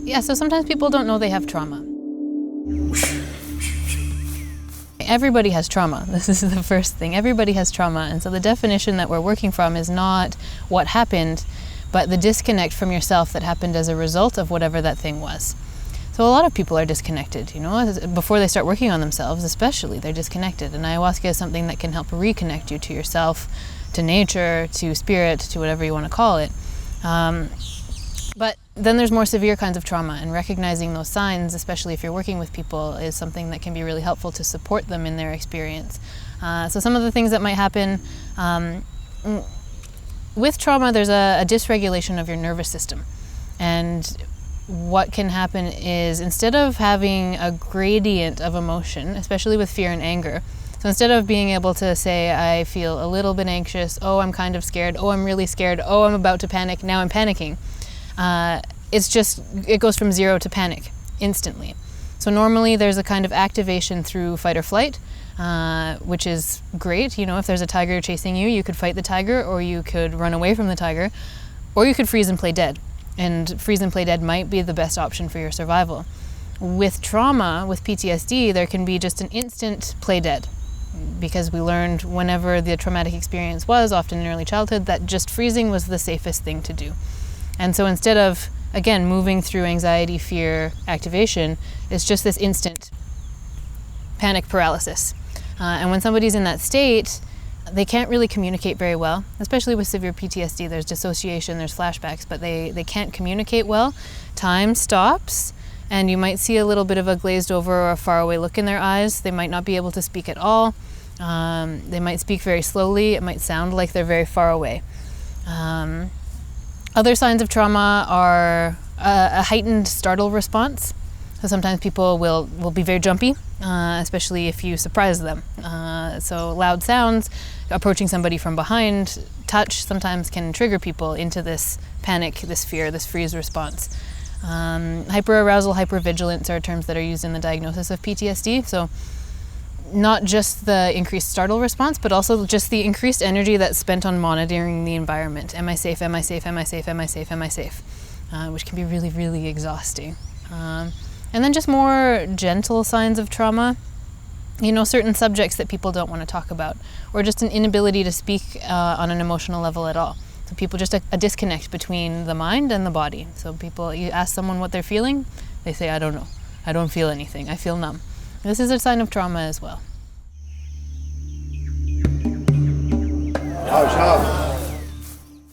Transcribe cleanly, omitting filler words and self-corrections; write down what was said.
Yeah, so sometimes people don't know they have trauma. Everybody has trauma. This is the first thing. Everybody has trauma. And so the definition that we're working from is not what happened, but the disconnect from yourself that happened as a result of whatever that thing was. So a lot of people are disconnected, before they start working on themselves, especially, they're disconnected. And ayahuasca is something that can help reconnect you to yourself, to nature, to spirit, to whatever you want to call it. But then there's more severe kinds of trauma, and recognizing those signs, especially if you're working with people, is something that can be really helpful to support them in their experience. So some of the things that might happen with trauma, there's a dysregulation of your nervous system. And what can happen is, instead of having a gradient of emotion, especially with fear and anger, so instead of being able to say, I feel a little bit anxious, oh, I'm kind of scared, oh, I'm really scared, oh, I'm about to panic, now I'm panicking. It goes from 0 to panic instantly. So normally there's a kind of activation through fight or flight, which is great. If there's a tiger chasing you, you could fight the tiger, or you could run away from the tiger, or you could freeze and play dead. And freeze and play dead might be the best option for your survival. With trauma, with PTSD, there can be just an instant play dead, because we learned whenever the traumatic experience was, often in early childhood, that just freezing was the safest thing to do. And so instead of, again, moving through anxiety, fear, activation, it's just this instant panic paralysis. And when somebody's in that state, they can't really communicate very well, especially with severe PTSD. There's dissociation, there's flashbacks, but they can't communicate well. Time stops, and you might see a little bit of a glazed over or a faraway look in their eyes. They might not be able to speak at all. They might speak very slowly. It might sound like they're very far away. Other signs of trauma are a heightened startle response. So sometimes people will be very jumpy, especially if you surprise them. So loud sounds, approaching somebody from behind, touch sometimes can trigger people into this panic, this fear, this freeze response. Hyperarousal, hypervigilance are terms that are used in the diagnosis of PTSD. So not just the increased startle response, but also just the increased energy that's spent on monitoring the environment. Am I safe? Am I safe? Am I safe? Am I safe? Am I safe? Which can be really, really exhausting. And then just more gentle signs of trauma, certain subjects that people don't want to talk about, or just an inability to speak on an emotional level at all. So people, just a disconnect between the mind and the body. So you ask someone what they're feeling, they say, I don't know. I don't feel anything. I feel numb. This is a sign of trauma as well.